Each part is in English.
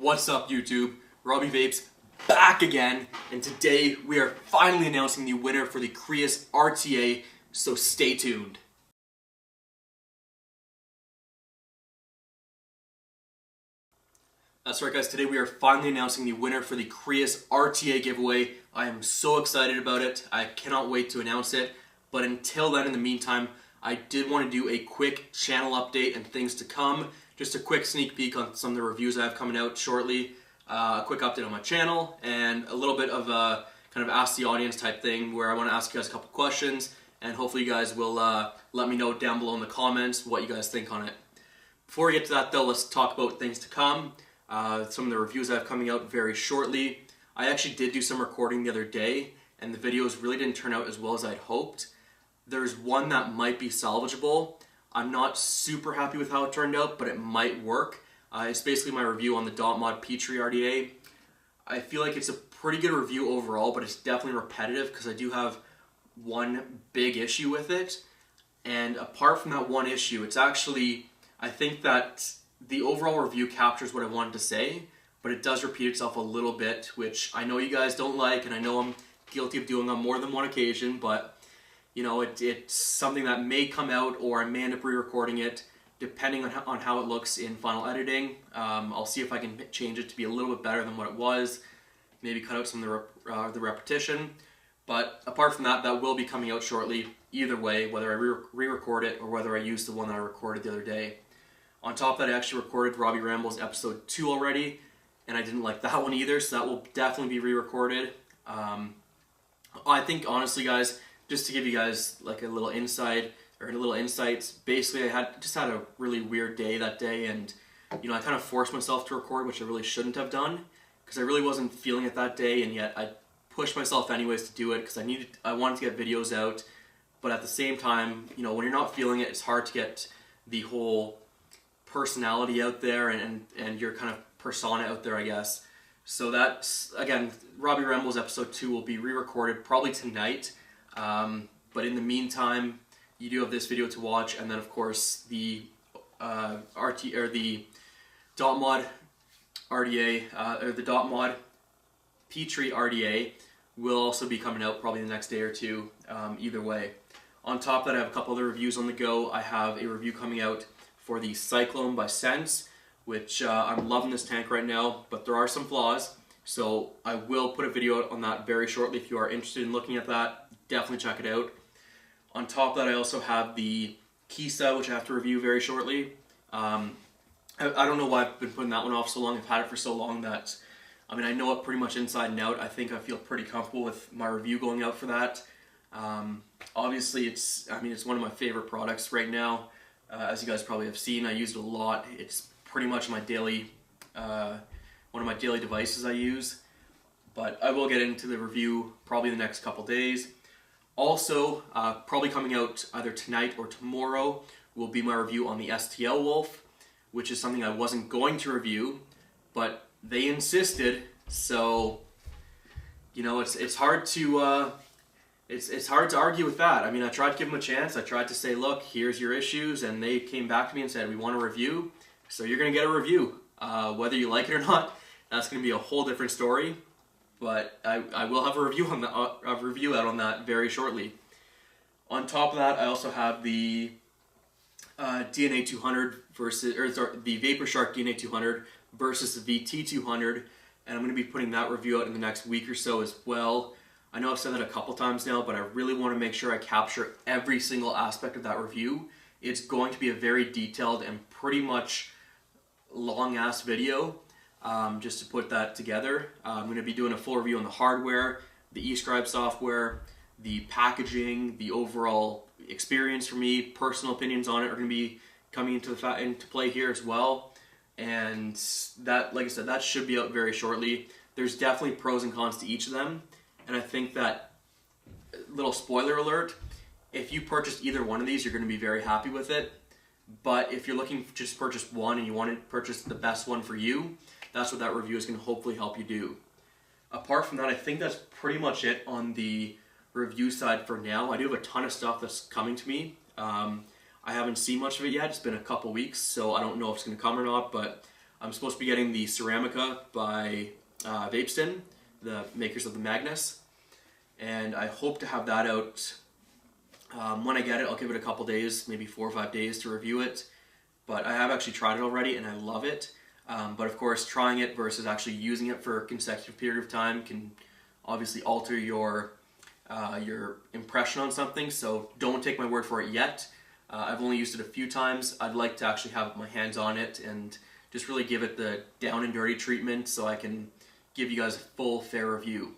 What's up YouTube? Robbie Vapes back again, and today we are finally announcing the winner for the Crius RTA, so stay tuned. That's right guys, today we are finally announcing the winner for the Crius RTA giveaway. I am so excited about it. I cannot wait to announce it, but until then, in the meantime, I did want to do a quick channel update and things to come. Just a quick sneak peek on some of the reviews I have coming out shortly, a quick update on my channel, and a little bit of a kind of ask the audience type thing where I want to ask you guys a couple questions, and hopefully you guys will let me know down below in the comments what you guys think on it. Before we get to that though, let's talk about things to come. Some of the reviews I have coming out very shortly. I actually did do some recording the other day, and the videos really didn't turn out as well as I'd hoped. There's one that might be salvageable. I'm not super happy with how it turned out, but it might work. It's basically my review on the .mod Petri RTA. I feel like it's a pretty good review overall, but it's definitely repetitive because I do have one big issue with it. And apart from that one issue, it's actually, I think that the overall review captures what I wanted to say, but it does repeat itself a little bit, which I know you guys don't like, and I know I'm guilty of doing on more than one occasion, but you know, it's something that may come out, or I may end up re-recording it, depending on how it looks in final editing. I'll see if I can change it to be a little bit better than what it was, maybe cut out some of the repetition. But apart from that, that will be coming out shortly, either way, whether I re-record it or whether I use the one that I recorded the other day. On top of that, I actually recorded Robbie Ramble's episode 2 already, and I didn't like that one either, so that will definitely be re-recorded. I think, honestly, guys, just to give you guys like a little insight, or a little insights, basically I just had a really weird day that day, and you know, I kind of forced myself to record, which I really shouldn't have done, because I really wasn't feeling it that day, and yet I pushed myself anyways to do it, because I wanted to get videos out, but at the same time, you know, when you're not feeling it, it's hard to get the whole personality out there and your kind of persona out there, I guess. So that's, again, Robbie Ramble's episode 2 will be re-recorded probably tonight. But in the meantime, you do have this video to watch, and then of course the RT or the .mod RTA or the .mod Petri RTA will also be coming out probably the next day or two. Either way. On top of that, I have a couple other reviews on the go. I have a review coming out for the Cyclone by Sense, which I'm loving this tank right now, but there are some flaws. So I will put a video out on that very shortly. If you are interested in looking at that, definitely check it out. On top of that, I also have the CASAA, which I have to review very shortly. I don't know why I've been putting that one off so long. I've had it for so long that, I mean, I know it pretty much inside and out. I think I feel pretty comfortable with my review going out for that. Obviously, it's one of my favorite products right now. As you guys probably have seen, I use it a lot. It's pretty much my daily, one of my daily devices I use. But I will get into the review probably the next couple days. Also, probably coming out either tonight or tomorrow will be my review on the STL Wolf, which is something I wasn't going to review, but they insisted. So, you know, it's hard to it's hard to argue with that. I mean, I tried to give them a chance. I tried to say, look, here's your issues, and they came back to me and said, we want a review, so you're gonna get a review. Whether you like it or not, that's gonna be a whole different story. But I will have a review on out on that very shortly. On top of that, I also have the DNA 200 versus, or sorry, the Vapor Shark DNA 200 versus the VT 200, and I'm going to be putting that review out in the next week or so as well. I know I've said that a couple times now, but I really want to make sure I capture every single aspect of that review. It's going to be a very detailed and pretty much long-ass video. Just to put that together, I'm going to be doing a full review on the hardware, the eScribe software, the packaging, the overall experience for me. Personal opinions on it are going to be coming into play here as well. And that, like I said, that should be out very shortly. There's definitely pros and cons to each of them. And I think that, little spoiler alert, if you purchase either one of these, you're going to be very happy with it. But if you're looking to just purchase one and you want to purchase the best one for you, that's what that review is going to hopefully help you do. Apart from that, I think that's pretty much it on the review side for now. I do have a ton of stuff that's coming to me. I haven't seen much of it yet. It's been a couple weeks, so I don't know if it's going to come or not, but I'm supposed to be getting the Ceramica by Vapeston, the makers of the Magnus, and I hope to have that out. When I get it, I'll give it a couple days, maybe 4 or 5 days to review it, but I have actually tried it already and I love it. But of course, trying it versus actually using it for a consecutive period of time can obviously alter your impression on something, so don't take my word for it yet. I've only used it a few times. I'd like to actually have my hands on it and just really give it the down and dirty treatment so I can give you guys a full, fair review.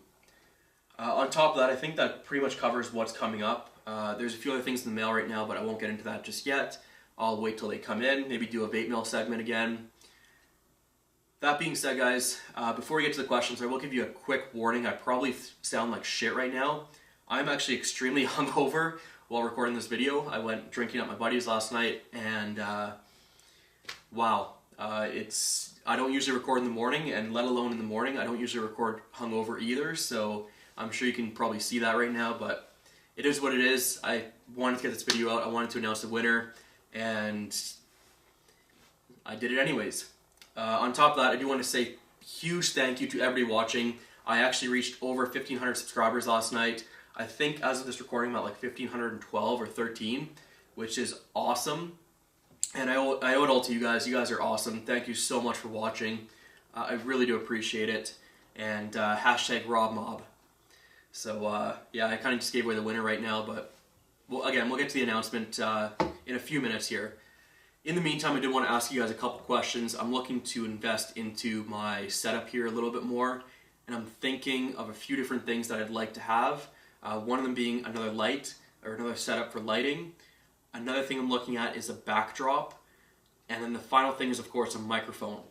On top of that, I think that pretty much covers what's coming up. There's a few other things in the mail right now, but I won't get into that just yet. I'll wait till they come in, maybe do a vape mail segment again. That being said, guys, before we get to the questions, I will give you a quick warning. I probably sound like shit right now. I'm actually extremely hungover while recording this video. I went drinking at my buddy's last night, and wow, I don't usually record in the morning, and let alone in the morning, I don't usually record hungover either, so I'm sure you can probably see that right now, but it is what it is. I wanted to get this video out, I wanted to announce the winner, and I did it anyways. On top of that, I do want to say huge thank you to everybody watching. I actually reached over 1,500 subscribers last night. I think as of this recording I'm at like 1,512 or 13, which is awesome. And I owe it all to you guys. You guys are awesome. Thank you so much for watching. I really do appreciate it. And hashtag RobMob. So yeah, I kind of just gave away the winner right now, but again, we'll get to the announcement in a few minutes here. In the meantime, I did want to ask you guys a couple questions. I'm looking to invest into my setup here a little bit more, and I'm thinking of a few different things that I'd like to have. One of them being another light, or another setup for lighting. Another thing I'm looking at is a backdrop. And then the final thing is, of course, a microphone.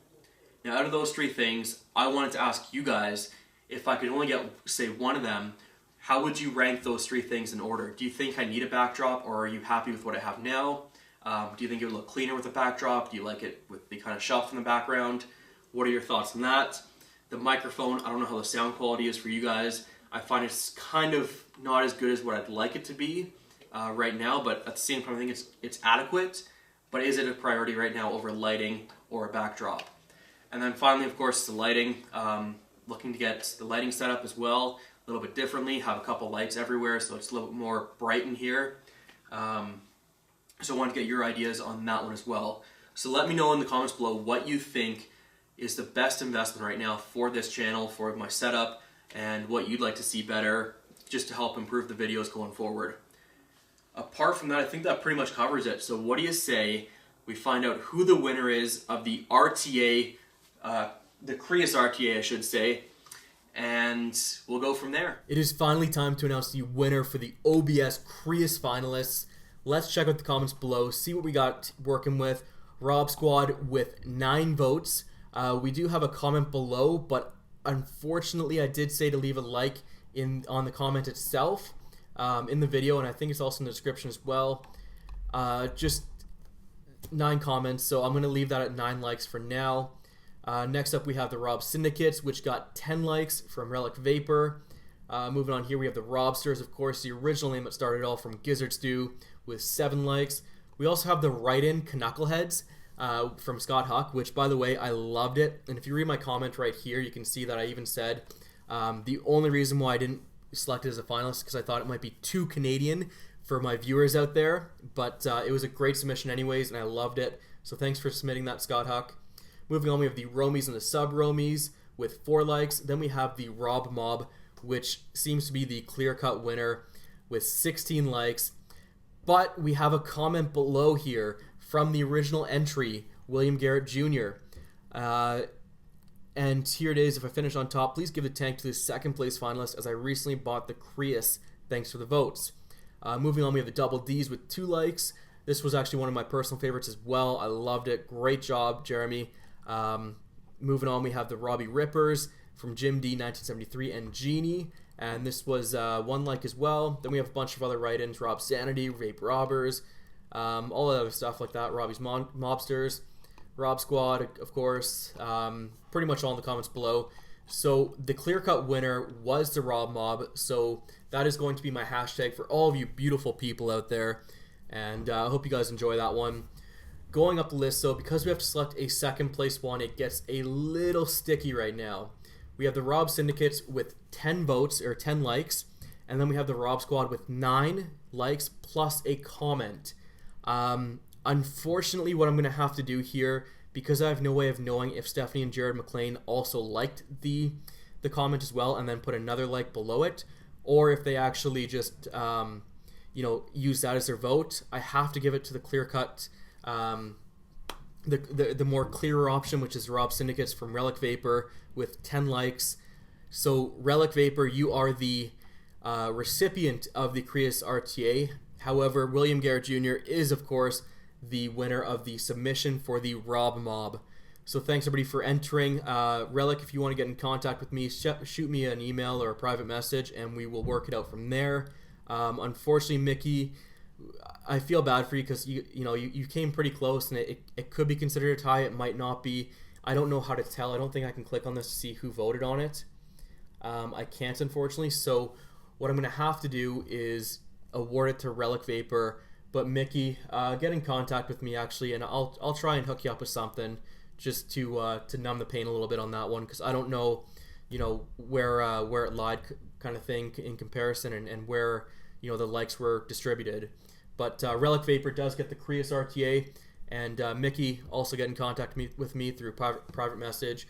Now, out of those three things, I wanted to ask you guys, if I could only get, say, one of them, how would you rank those three things in order? Do you think I need a backdrop, or are you happy with what I have now? Do you think it would look cleaner with a backdrop? Do you like it with the kind of shelf in the background? What are your thoughts on that? The microphone, I don't know how the sound quality is for you guys. I find it's kind of not as good as what I'd like it to be right now, but at the same time I think it's adequate, but is it a priority right now over lighting or a backdrop? And then finally, of course, the lighting. Looking to get the lighting set up as well, a little bit differently, have a couple lights everywhere so it's a little bit more bright in here. So I want to get your ideas on that one as well. So let me know in the comments below what you think is the best investment right now for this channel, for my setup, and what you'd like to see better just to help improve the videos going forward. Apart from that, I think that pretty much covers it. So what do you say we find out who the winner is of the RTA, the Crius RTA I should say, and we'll go from there. It is finally time to announce the winner for the OBS Crius finalists. Let's check out the comments below, see what we got working with. Rob Squad with 9 votes. We do have a comment below, but unfortunately I did say to leave a like on the comment itself in the video, and I think it's also in the description as well. Just 9 comments, so I'm going to leave that at 9 likes for now. Next up we have the Rob Syndicates, which got 10 likes from Relic Vapor. Moving on here, we have the Robsters, of course, the original name that started it all, from Gizzard Stew, with 7 likes. We also have the Write-In Knuckleheads from Scott Huck, which, by the way, I loved it. And if you read my comment right here, you can see that I even said the only reason why I didn't select it as a finalist is because I thought it might be too Canadian for my viewers out there. But it was a great submission anyways, and I loved it. So thanks for submitting that, Scott Huck. Moving on, we have the Romies and the Sub-Romies with 4 likes. Then we have the Rob Mob, which seems to be the clear-cut winner with 16 likes. But we have a comment below here from the original entry, William Garrett Jr. And here it is. If I finish on top, please give a thank to the second place finalist, as I recently bought the Crius. Thanks for the votes. Moving on, we have the Double D's with 2 likes. This was actually one of my personal favorites as well. I loved it. Great job, Jeremy. Moving on, we have the Robbie Rippers from Jim D 1973 and Genie, and this was 1 like as well. Then we have a bunch of other write-ins: Rob Sanity, Vape Robbers, all that other stuff like that. Robbie's Mobsters, Rob Squad, of course. Pretty much all in the comments below. So the clear-cut winner was the Rob Mob. So that is going to be my hashtag for all of you beautiful people out there, and I hope you guys enjoy that one. going up the list, so because we have to select a second place one, it gets a little sticky right now. We have the Rob Syndicates with 10 votes, or 10 likes, and then we have the Rob Squad with 9 likes plus a comment. Unfortunately, what I'm going to have to do here, because I have no way of knowing if Stephanie and Jared McLean also liked the comment as well and then put another like below it, or if they actually just use that as their vote, I have to give it to the clear-cut, the more clearer option, which is Rob Syndicates from Relic Vapor with 10 likes. So Relic Vapor, you are the recipient of the Crius RTA. However, William Garrett Jr. is, of course, the winner of the submission for the Rob Mob. So thanks everybody for entering. Relic, if you want to get in contact with me, shoot me an email or a private message, and we will work it out from there. Unfortunately, Mickey, I feel bad for you because you came pretty close, and it could be considered a tie. It might not be. I don't know how to tell. I don't think I can click on this to see who voted on it. I can't, unfortunately. So what I'm going to have to do is award it to Relic Vapor. But Mickey, get in contact with me actually, and I'll try and hook you up with something just to numb the pain a little bit on that one, because I don't know, where it lied, kind of thing in comparison, and where the likes were distributed. But Relic Vapor does get the Crius RTA, and Mickey, also get in contact with me through private message,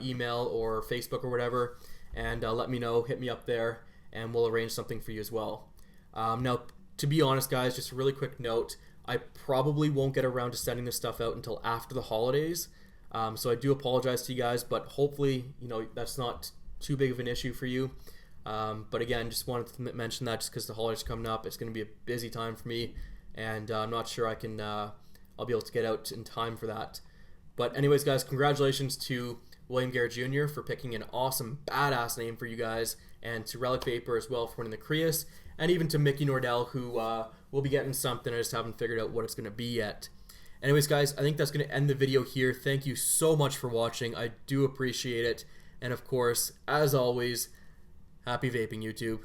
email, or Facebook or whatever, and let me know. Hit me up there, and we'll arrange something for you as well. Now, to be honest, guys, just a really quick note, I probably won't get around to sending this stuff out until after the holidays, so I do apologize to you guys, but hopefully, that's not too big of an issue for you. But again, just wanted to mention that just because the holidays are coming up. It's going to be a busy time for me, and I'm not sure I'll be able to get out in time for that. But anyways, guys, congratulations to William Garrett Jr. for picking an awesome, badass name for you guys, and to Relic Vapor as well for winning the Crius, and even to Mickey Nordell, who will be getting something. I just haven't figured out what it's going to be yet. Anyways, guys, I think that's going to end the video here. Thank you so much for watching. I do appreciate it. And of course, as always, happy vaping, YouTube.